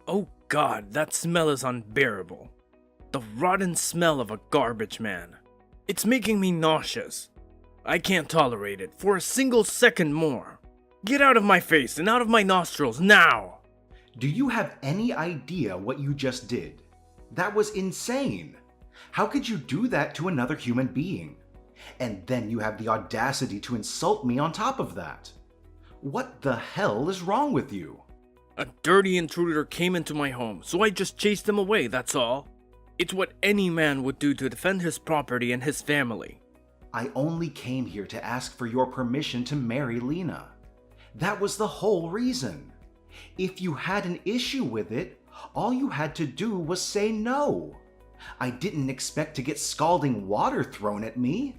Oh God, that smell is unbearable. The rotten smell of a garbage man. It's making me nauseous. I can't tolerate it for a single second more. Get out of my face and out of my nostrils now! Do you have any idea what you just did? That was insane. How could you do that to another human being? And then you have the audacity to insult me on top of that. What the hell is wrong with you? A dirty intruder came into my home, so I just chased him away, that's all. It's what any man would do to defend his property and his family. I only came here to ask for your permission to marry Lena. That was the whole reason. If you had an issue with it, all you had to do was say no. I didn't expect to get scalding water thrown at me.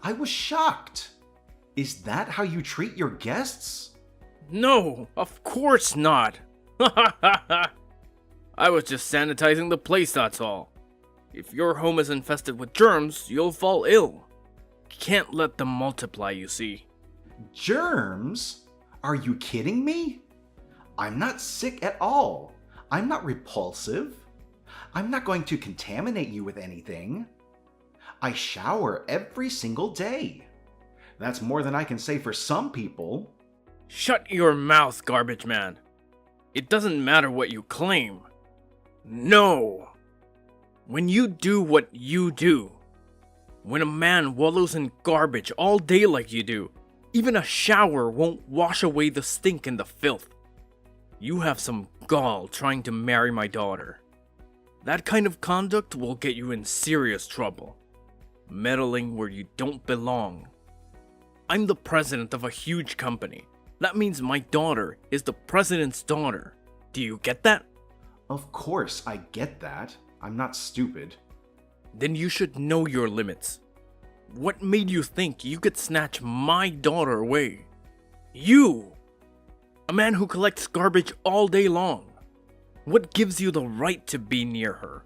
I was shocked. Is that how you treat your guests? No, of course not. I was just sanitizing the place, that's all. If your home is infested with germs, you'll fall ill. Can't let them multiply, you see. Germs? Are you kidding me? I'm not sick at all. I'm not repulsive. I'm not going to contaminate you with anything. I shower every single day. That's more than I can say for some people. Shut your mouth, garbage man. It doesn't matter what you claim. No. When you do what you do, when a man wallows in garbage all day like you do, even a shower won't wash away the stink and the filth. You have some gall trying to marry my daughter. That kind of conduct will get you in serious trouble. Meddling where you don't belong. I'm the president of a huge company. That means my daughter is the president's daughter. Do you get that? Of course I get that. I'm not stupid. Then you should know your limits. What made you think you could snatch my daughter away? You! A man who collects garbage all day long. What gives you the right to be near her?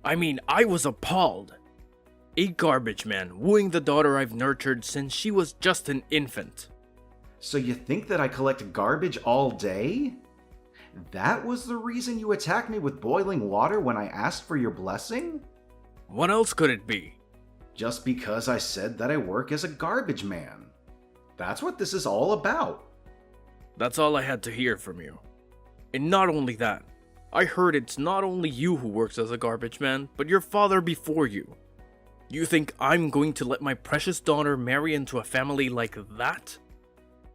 I mean, I was appalled. A garbage man wooing the daughter I've nurtured since she was just an infant. So you think that I collect garbage all day? That was the reason you attacked me with boiling water when I asked for your blessing? What else could it be? Just because I said that I work as a garbage man. That's what this is all about. That's all I had to hear from you. And not only that, I heard it's not only you who works as a garbage man, but your father before you. You think I'm going to let my precious daughter marry into a family like that?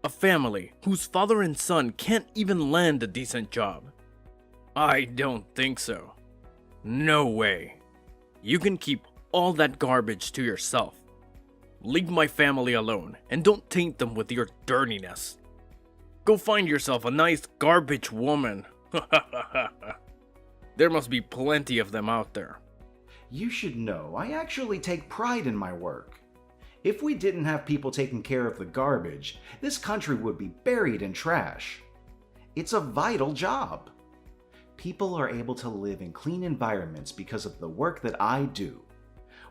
A family whose father and son can't even land a decent job? I don't think so. No way. You can keep all that garbage to yourself. Leave my family alone and don't taint them with your dirtiness. Go find yourself a nice garbage woman. There must be plenty of them out there. You should know I actually take pride in my work. If we didn't have people taking care of the garbage, this country would be buried in trash. It's a vital job. People are able to live in clean environments because of the work that I do.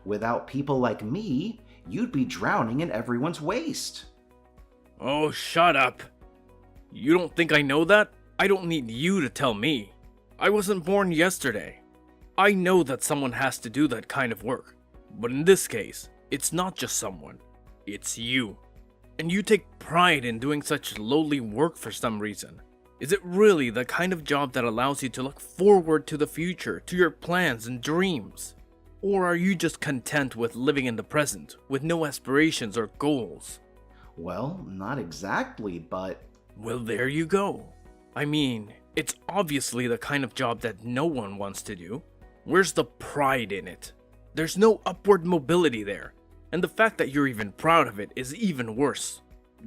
Without people like me, you'd be drowning in everyone's waste. Oh, shut up. You don't think I know that? I don't need you to tell me. I wasn't born yesterday. I know that someone has to do that kind of work. But in this case, it's not just someone. It's you. And you take pride in doing such lowly work for some reason. Is it really the kind of job that allows you to look forward to the future, to your plans and dreams? Or are you just content with living in the present, with no aspirations or goals? Well, not exactly, but... Well, there you go. I mean, it's obviously the kind of job that no one wants to do. Where's the pride in it? There's no upward mobility there. And the fact that you're even proud of it is even worse.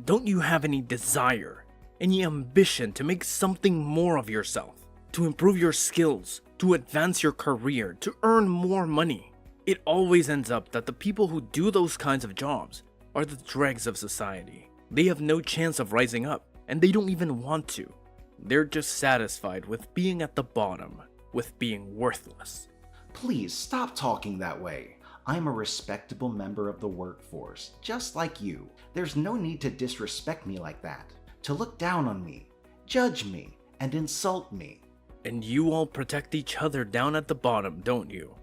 Don't you have any desire, any ambition to make something more of yourself? To improve your skills, to advance your career, to earn more money? It always ends up that the people who do those kinds of jobs are the dregs of society. They have no chance of rising up, and they don't even want to. They're just satisfied with being at the bottom, with being worthless. Please stop talking that way. I'm a respectable member of the workforce, just like you. There's no need to disrespect me like that, to look down on me, judge me, and insult me. And you all protect each other down at the bottom, don't you?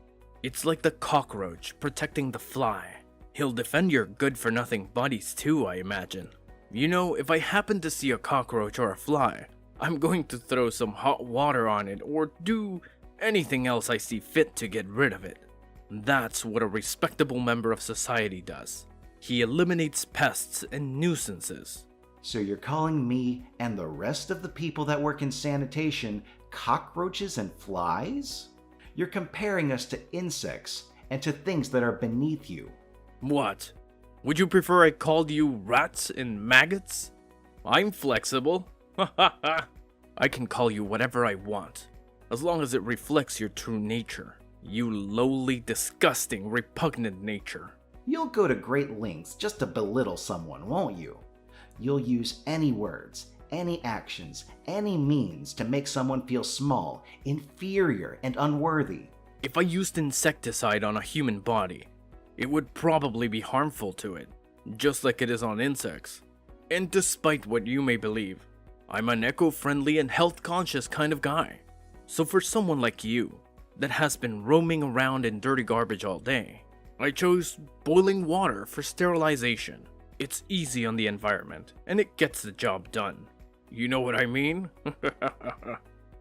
It's like the cockroach protecting the fly. He'll defend your good-for-nothing buddies too, I imagine. You know, if I happen to see a cockroach or a fly, I'm going to throw some hot water on it or do anything else I see fit to get rid of it. That's what a respectable member of society does. He eliminates pests and nuisances. So you're calling me and the rest of the people that work in sanitation cockroaches and flies? You're comparing us to insects and to things that are beneath you. What? Would you prefer I called you rats and maggots? I'm flexible. I can call you whatever I want, as long as it reflects your true nature. You lowly, disgusting, repugnant nature. You'll go to great lengths just to belittle someone, won't you? You'll use any words, any actions, any means to make someone feel small, inferior, and unworthy. If I used insecticide on a human body, it would probably be harmful to it, just like it is on insects. And despite what you may believe, I'm an eco-friendly and health-conscious kind of guy. So for someone like you, that has been roaming around in dirty garbage all day, I chose boiling water for sterilization. It's easy on the environment, and it gets the job done. You know what I mean?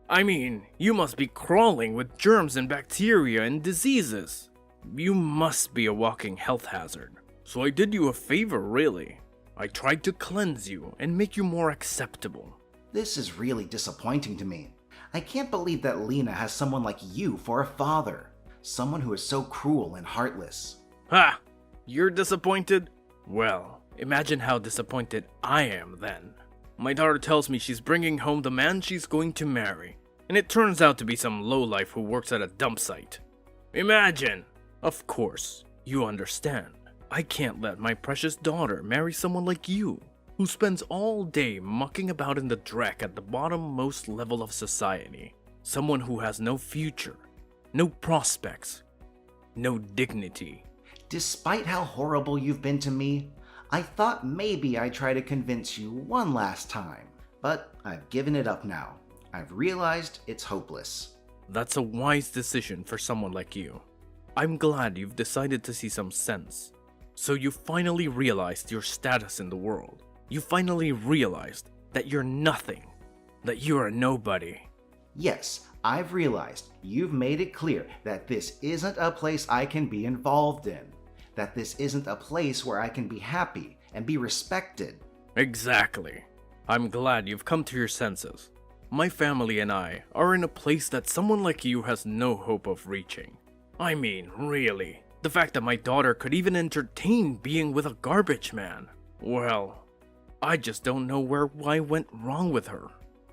I mean, you must be crawling with germs and bacteria and diseases. You must be a walking health hazard. So I did you a favor, really. I tried to cleanse you and make you more acceptable. This is really disappointing to me. I can't believe that Lena has someone like you for a father. Someone who is so cruel and heartless. Ha! You're disappointed? Well, imagine how disappointed I am then. My daughter tells me she's bringing home the man she's going to marry, and it turns out to be some lowlife who works at a dump site. Imagine! Of course, you understand. I can't let my precious daughter marry someone like you, who spends all day mucking about in the dreck at the bottommost level of society. Someone who has no future, no prospects, no dignity. Despite how horrible you've been to me, I thought maybe I'd try to convince you one last time. But I've given it up now. I've realized it's hopeless. That's a wise decision for someone like you. I'm glad you've decided to see some sense. So you finally realized your status in the world. You finally realized that you're nothing, that you're a nobody. Yes, I've realized you've made it clear that this isn't a place I can be involved in, that this isn't a place where I can be happy and be respected. Exactly. I'm glad you've come to your senses. My family and I are in a place that someone like you has no hope of reaching. I mean, really, the fact that my daughter could even entertain being with a garbage man. Well, I just don't know where I went wrong with her.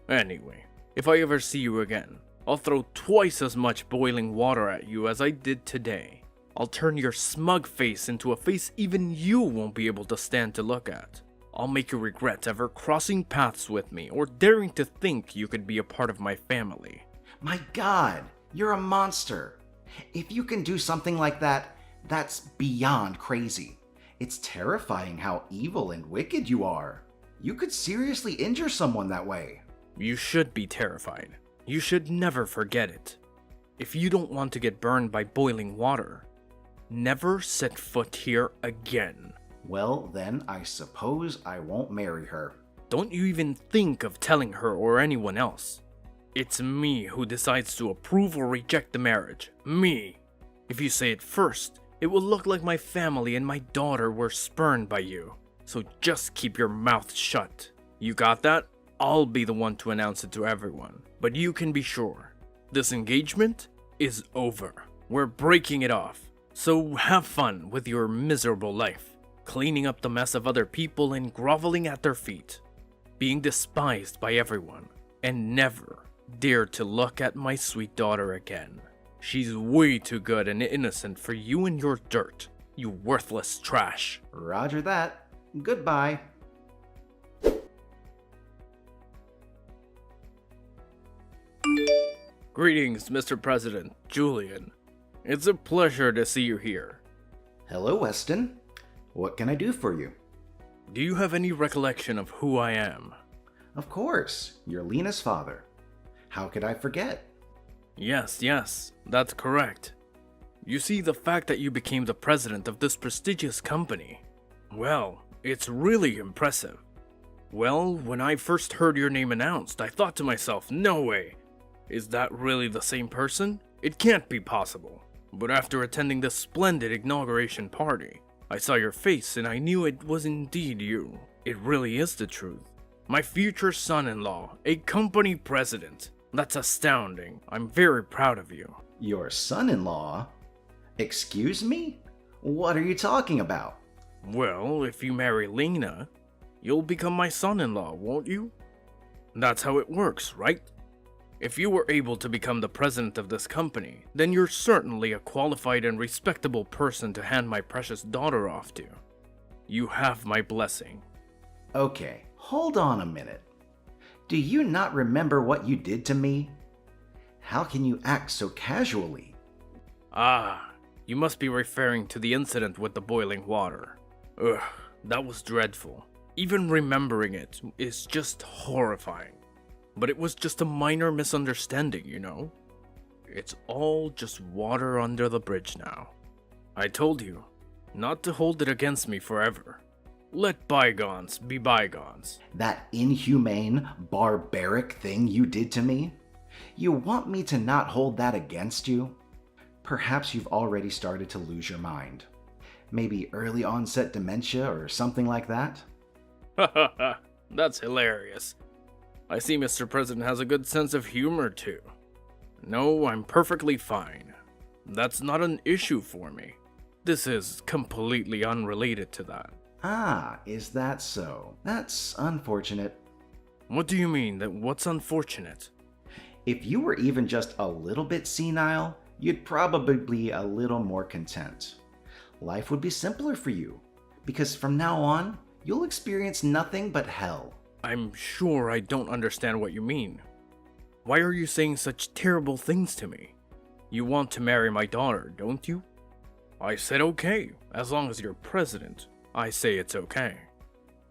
Anyway, if I ever see you again, I'll throw twice as much boiling water at you as I did today. I'll turn your smug face into a face even you won't be able to stand to look at. I'll make you regret ever crossing paths with me or daring to think you could be a part of my family. My God, you're a monster. If you can do something like that, that's beyond crazy. It's terrifying how evil and wicked you are. You could seriously injure someone that way. You should be terrified. You should never forget it. If you don't want to get burned by boiling water, never set foot here again. Well, then I suppose I won't marry her. Don't you even think of telling her or anyone else. It's me who decides to approve or reject the marriage. Me. If you say it first, it will look like my family and my daughter were spurned by you. So just keep your mouth shut. You got that? I'll be the one to announce it to everyone. But you can be sure, this engagement is over. We're breaking it off. So have fun with your miserable life, cleaning up the mess of other people and groveling at their feet, being despised by everyone, and never dare to look at my sweet daughter again. She's way too good and innocent for you and your dirt, you worthless trash. Roger that. Goodbye. Greetings, Mr. President, Julian. It's a pleasure to see you here. Hello, Weston. What can I do for you? Do you have any recollection of who I am? Of course, you're Lena's father. How could I forget? Yes, that's correct. You see, the fact that you became the president of this prestigious company, well, it's really impressive. Well, when I first heard your name announced, I thought to myself, no way. Is that really the same person? It can't be possible. But after attending this splendid inauguration party, I saw your face and I knew it was indeed you. It really is the truth. My future son-in-law, a company president. That's astounding. I'm very proud of you. Your son-in-law? Excuse me? What are you talking about? Well, if you marry Lena, you'll become my son-in-law, won't you? That's how it works, right? If you were able to become the president of this company, then you're certainly a qualified and respectable person to hand my precious daughter off to. You have my blessing. Okay, hold on a minute. Do you not remember what you did to me? How can you act so casually? Ah, you must be referring to the incident with the boiling water. Ugh, that was dreadful. Even remembering it is just horrifying. But it was just a minor misunderstanding, you know? It's all just water under the bridge now. I told you, not to hold it against me forever. Let bygones be bygones. That inhumane, barbaric thing you did to me? You want me to not hold that against you? Perhaps you've already started to lose your mind. Maybe early onset dementia or something like that? Ha ha ha, that's hilarious. I see Mr. President has a good sense of humor too. No, I'm perfectly fine. That's not an issue for me. This is completely unrelated to that. Ah, is that so? That's unfortunate. What do you mean that what's unfortunate? If you were even just a little bit senile, you'd probably be a little more content. Life would be simpler for you, because from now on, you'll experience nothing but hell. I'm sure I don't understand what you mean. Why are you saying such terrible things to me? You want to marry my daughter, don't you? I said okay, as long as you're president. I say it's okay.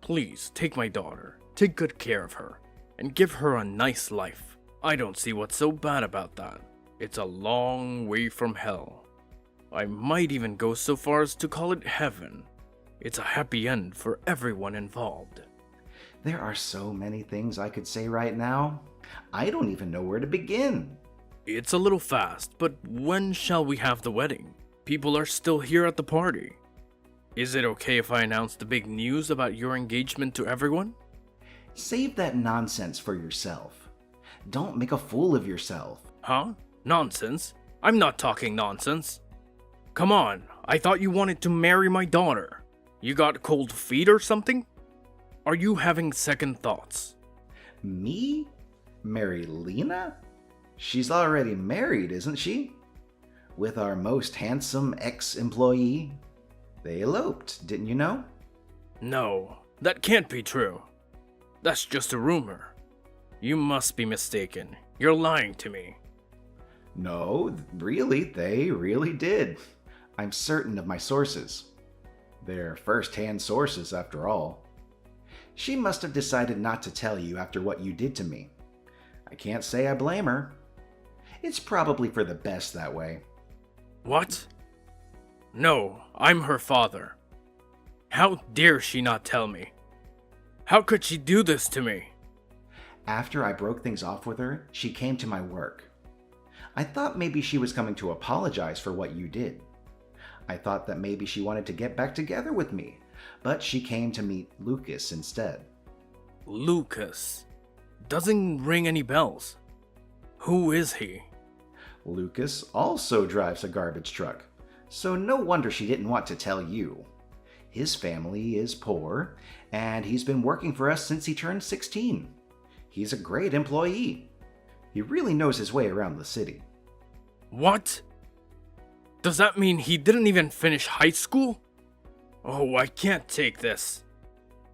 Please, take my daughter, take good care of her, and give her a nice life. I don't see what's so bad about that. It's a long way from hell. I might even go so far as to call it heaven. It's a happy end for everyone involved. There are so many things I could say right now. I don't even know where to begin. It's a little fast, but when shall we have the wedding? People are still here at the party. Is it okay if I announce the big news about your engagement to everyone? Save that nonsense for yourself. Don't make a fool of yourself. Huh? Nonsense? I'm not talking nonsense. Come on, I thought you wanted to marry my daughter. You got cold feet or something? Are you having second thoughts? Me? Marry Lena? She's already married, isn't she? With our most handsome ex-employee. They eloped, didn't you know? No, that can't be true. That's just a rumor. You must be mistaken. You're lying to me. No, really, they really did. I'm certain of my sources. They're first-hand sources, after all. She must have decided not to tell you after what you did to me. I can't say I blame her. It's probably for the best that way. What? No, I'm her father. How dare she not tell me? How could she do this to me? After I broke things off with her, she came to my work. I thought maybe she was coming to apologize for what you did. I thought that maybe she wanted to get back together with me, but she came to meet Lucas instead. Lucas? Doesn't ring any bells. Who is he? Lucas also drives a garbage truck, so no wonder she didn't want to tell you. His family is poor, and he's been working for us since he turned 16. He's a great employee. He really knows his way around the city. What? Does that mean he didn't even finish high school? Oh, I can't take this.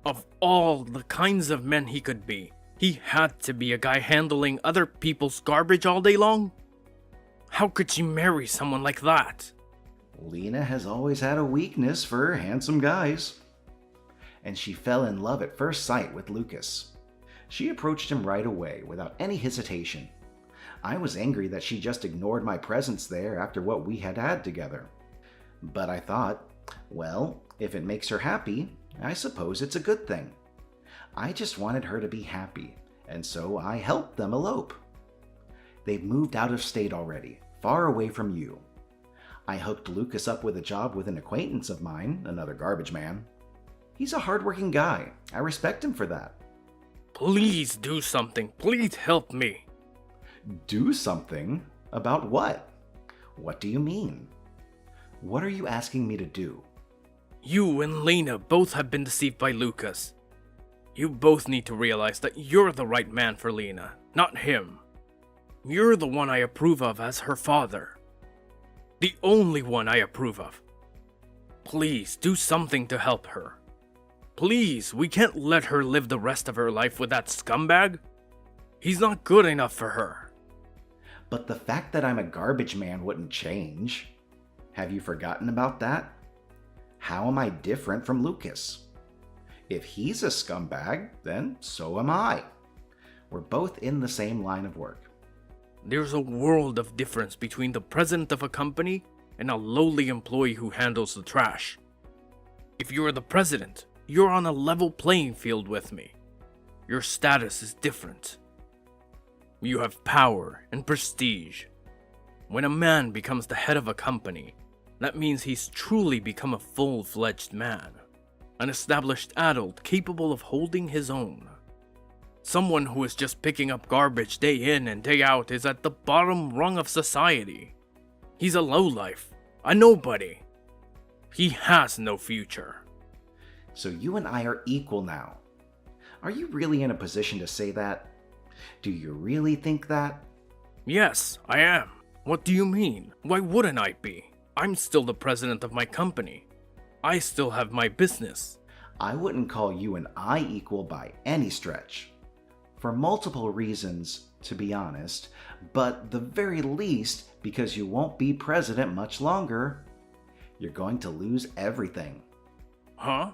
Of all the kinds of men he could be, he had to be a guy handling other people's garbage all day long? How could she marry someone like that? Lena has always had a weakness for handsome guys. And she fell in love at first sight with Lucas. She approached him right away without any hesitation. I was angry that she just ignored my presence there after what we had had together. But I thought, well, if it makes her happy, I suppose it's a good thing. I just wanted her to be happy, and so I helped them elope. They've moved out of state already, far away from you. I hooked Lucas up with a job with an acquaintance of mine, another garbage man. He's a hardworking guy. I respect him for that. Please do something. Please help me. Do something? About what? What do you mean? What are you asking me to do? You and Lena both have been deceived by Lucas. You both need to realize that you're the right man for Lena, not him. You're the one I approve of as her father. The only one I approve of. Please do something to help her. Please, we can't let her live the rest of her life with that scumbag. He's not good enough for her. But the fact that I'm a garbage man wouldn't change. Have you forgotten about that? How am I different from Lucas? If he's a scumbag, then so am I. We're both in the same line of work. There's a world of difference between the president of a company and a lowly employee who handles the trash. If you're the president, you're on a level playing field with me. Your status is different. You have power and prestige. When a man becomes the head of a company, that means he's truly become a full-fledged man. An established adult capable of holding his own. Someone who is just picking up garbage day in and day out is at the bottom rung of society. He's a lowlife, a nobody. He has no future. So you and I are equal now. Are you really in a position to say that? Do you really think that? Yes, I am. What do you mean? Why wouldn't I be? I'm still the president of my company. I still have my business. I wouldn't call you and I equal by any stretch. For multiple reasons, to be honest, but the very least because you won't be president much longer. You're going to lose everything. Huh?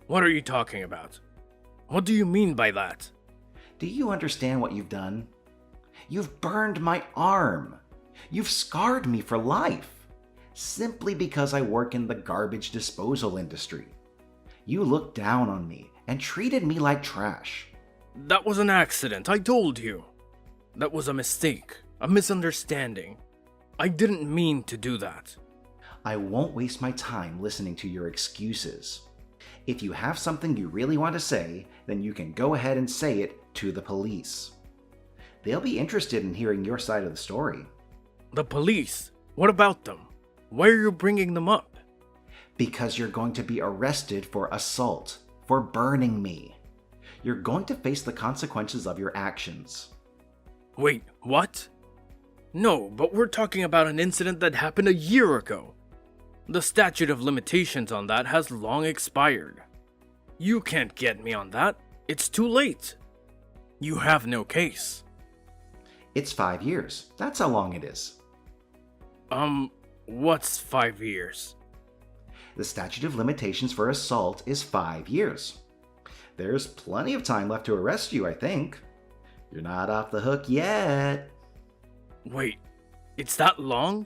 What are you talking about? What do you mean by that? Do you understand what you've done? You've burned my arm. You've scarred me for life. Simply because I work in the garbage disposal industry. You looked down on me and treated me like trash. That was an accident, I told you. That was a mistake, a misunderstanding. I didn't mean to do that. I won't waste my time listening to your excuses. If you have something you really want to say, then you can go ahead and say it to the police. They'll be interested in hearing your side of the story. The police? What about them? Why are you bringing them up? Because you're going to be arrested for assault, for burning me. You're going to face the consequences of your actions. Wait, what? No, but we're talking about an incident that happened a year ago. The statute of limitations on that has long expired. You can't get me on that. It's too late. You have no case. It's 5 years. That's how long it is. What's 5 years? The statute of limitations for assault is 5 years. There's plenty of time left to arrest you, I think. You're not off the hook yet. Wait, it's that long?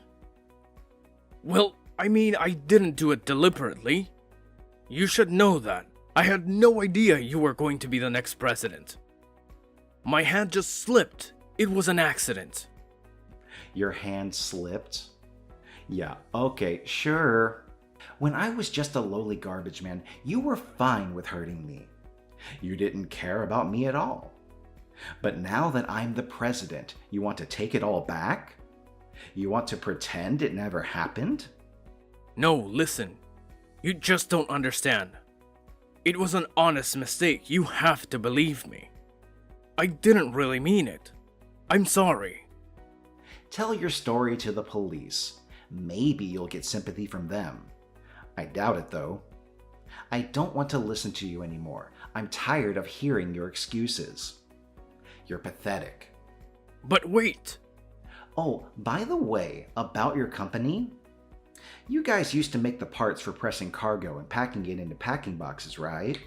Well, I mean, I didn't do it deliberately. You should know that. I had no idea you were going to be the next president. My hand just slipped. It was an accident. Your hand slipped? Yeah, okay, sure. When I was just a lowly garbage man, you were fine with hurting me. You didn't care about me at all. But now that I'm the president, you want to take it all back? You want to pretend it never happened? No, listen. You just don't understand. It was an honest mistake. You have to believe me. I didn't really mean it. I'm sorry. Tell your story to the police. Maybe you'll get sympathy from them. I doubt it, though. I don't want to listen to you anymore. I'm tired of hearing your excuses. You're pathetic. But wait. Oh, by the way, about your company. You guys used to make the parts for pressing cargo and packing it into packing boxes, right?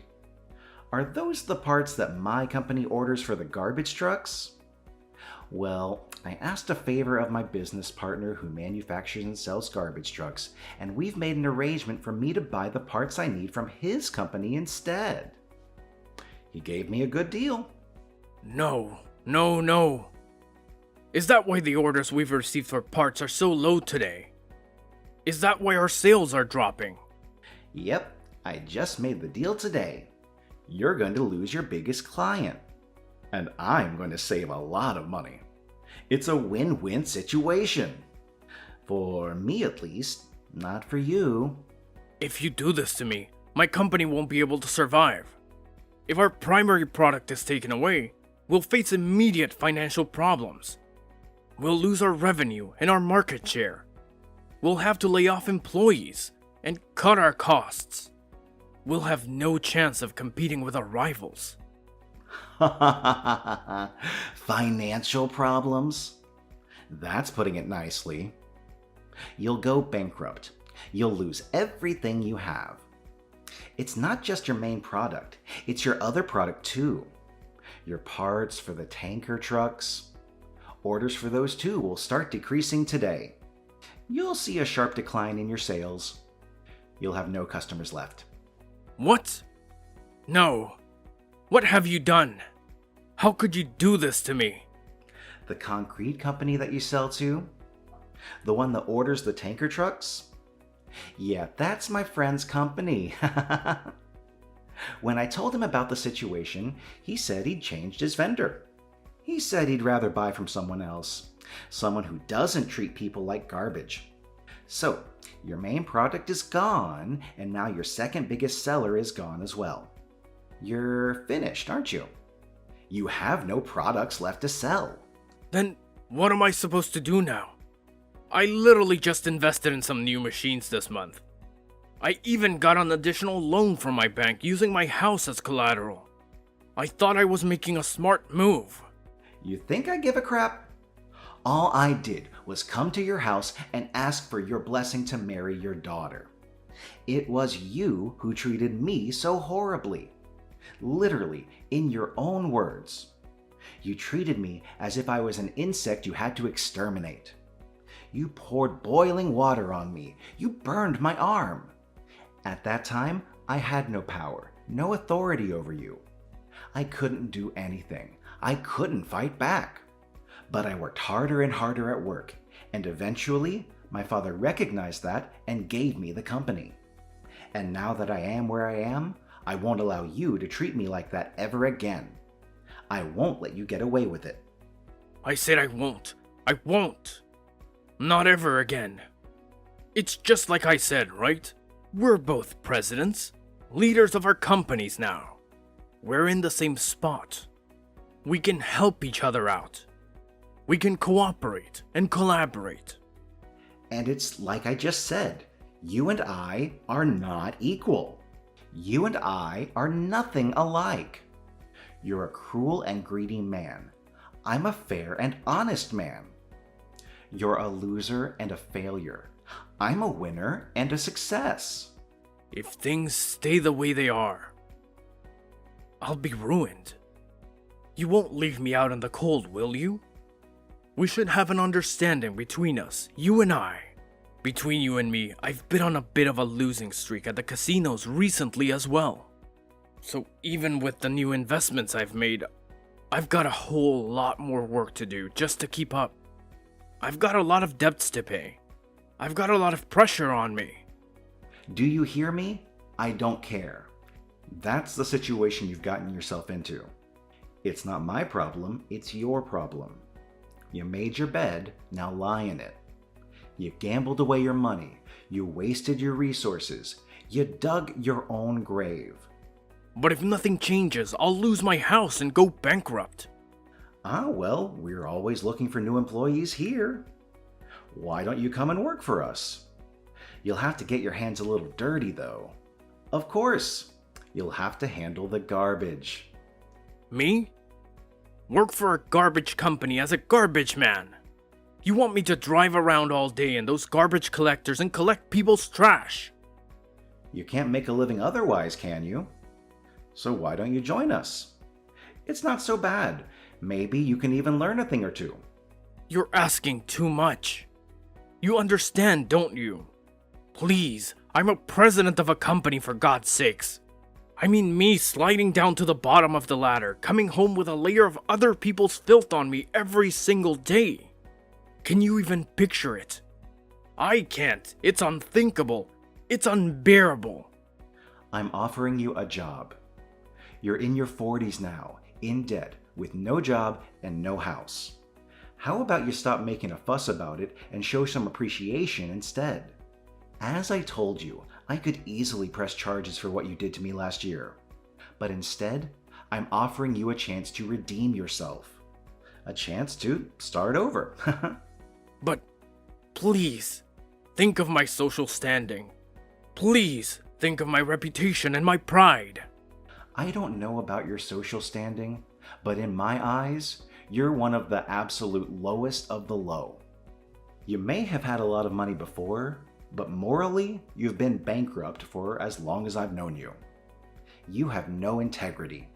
Are those the parts that my company orders for the garbage trucks? Well, I asked a favor of my business partner who manufactures and sells garbage trucks, and we've made an arrangement for me to buy the parts I need from his company instead. He gave me a good deal. No, no, no. Is that why the orders we've received for parts are so low today? Is that why our sales are dropping? Yep, I just made the deal today. You're going to lose your biggest client, and I'm going to save a lot of money. It's a win-win situation. For me at least, not for you. If you do this to me, my company won't be able to survive. If our primary product is taken away, we'll face immediate financial problems. We'll lose our revenue and our market share. We'll have to lay off employees and cut our costs. We'll have no chance of competing with our rivals. Financial problems? That's putting it nicely. You'll go bankrupt. You'll lose everything you have. It's not just your main product, it's your other product too. Your parts for the tanker trucks. Orders for those too will start decreasing today. You'll see a sharp decline in your sales. You'll have no customers left. What? No. What have you done? How could you do this to me? The concrete company that you sell to? The one that orders the tanker trucks? Yeah, that's my friend's company. When I told him about the situation, he said he'd changed his vendor. He said he'd rather buy from someone else, someone who doesn't treat people like garbage. So, your main product is gone, and now your second biggest seller is gone as well. You're finished, aren't you? You have no products left to sell. Then what am I supposed to do now? I literally just invested in some new machines this month. I even got an additional loan from my bank using my house as collateral. I thought I was making a smart move. You think I give a crap? All I did was come to your house and ask for your blessing to marry your daughter. It was you who treated me so horribly. Literally, in your own words. You treated me as if I was an insect you had to exterminate. You poured boiling water on me. You burned my arm. At that time, I had no power, no authority over you. I couldn't do anything. I couldn't fight back. But I worked harder and harder at work, and eventually, my father recognized that and gave me the company. And now that I am where I am, I won't allow you to treat me like that ever again. I won't let you get away with it. I said I won't. I won't. Not ever again. It's just like I said, right? We're both presidents, leaders of our companies now. We're in the same spot. We can help each other out. We can cooperate and collaborate. And it's like I just said, you and I are not equal. You and I are nothing alike. You're a cruel and greedy man. I'm a fair and honest man. You're a loser and a failure. I'm a winner and a success. If things stay the way they are, I'll be ruined. You won't leave me out in the cold, will you? We should have an understanding between us, you and I. Between you and me, I've been on a bit of a losing streak at the casinos recently as well. So even with the new investments I've made, I've got a whole lot more work to do just to keep up. I've got a lot of debts to pay. I've got a lot of pressure on me. Do you hear me? I don't care. That's the situation you've gotten yourself into. It's not my problem, it's your problem. You made your bed, now lie in it. You gambled away your money. You wasted your resources. You dug your own grave. But if nothing changes, I'll lose my house and go bankrupt. Well, we're always looking for new employees here. Why don't you come and work for us? You'll have to get your hands a little dirty, though. Of course, you'll have to handle the garbage. Me? Work for a garbage company as a garbage man? You want me to drive around all day in those garbage collectors and collect people's trash? You can't make a living otherwise, can you? So why don't you join us? It's not so bad. Maybe you can even learn a thing or two. You're asking too much. You understand, don't you? Please, I'm a president of a company, for God's sakes. I mean me sliding down to the bottom of the ladder, coming home with a layer of other people's filth on me every single day. Can you even picture it? I can't. It's unthinkable. It's unbearable. I'm offering you a job. You're in your 40s now, in debt, with no job and no house. How about you stop making a fuss about it and show some appreciation instead? As I told you, I could easily press charges for what you did to me last year. But instead, I'm offering you a chance to redeem yourself. A chance to start over. But please, think of my social standing. Please, think of my reputation and my pride. I don't know about your social standing, but in my eyes, you're one of the absolute lowest of the low. You may have had a lot of money before, but morally, you've been bankrupt for as long as I've known you. You have no integrity.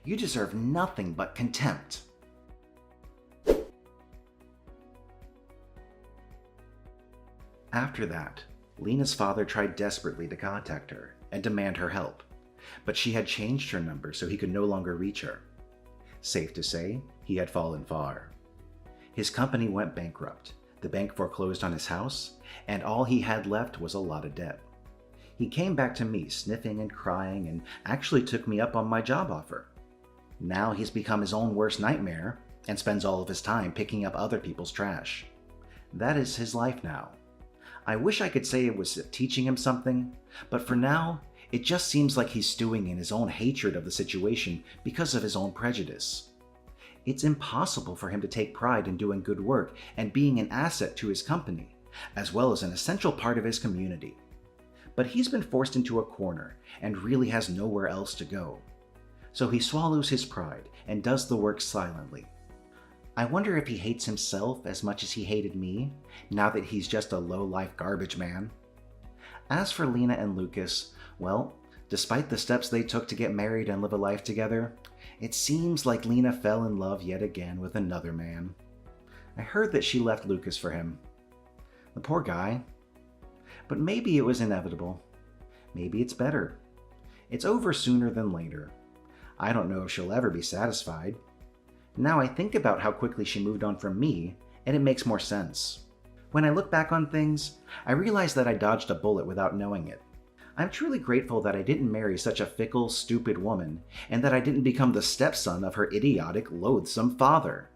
You deserve nothing but contempt. After that, Lena's father tried desperately to contact her and demand her help, but she had changed her number so he could no longer reach her. Safe to say, he had fallen far. His company went bankrupt, the bank foreclosed on his house, and all he had left was a lot of debt. He came back to me sniffing and crying and actually took me up on my job offer. Now he's become his own worst nightmare and spends all of his time picking up other people's trash. That is his life now. I wish I could say it was teaching him something, but for now, it just seems like he's stewing in his own hatred of the situation because of his own prejudice. It's impossible for him to take pride in doing good work and being an asset to his company, as well as an essential part of his community. But he's been forced into a corner and really has nowhere else to go. So he swallows his pride and does the work silently. I wonder if he hates himself as much as he hated me, now that he's just a low-life garbage man. As for Lena and Lucas, well, despite the steps they took to get married and live a life together, it seems like Lena fell in love yet again with another man. I heard that she left Lucas for him. The poor guy. But maybe it was inevitable. Maybe it's better. It's over sooner than later. I don't know if she'll ever be satisfied. Now I think about how quickly she moved on from me, and it makes more sense. When I look back on things, I realize that I dodged a bullet without knowing it. I'm truly grateful that I didn't marry such a fickle, stupid woman, and that I didn't become the stepson of her idiotic, loathsome father.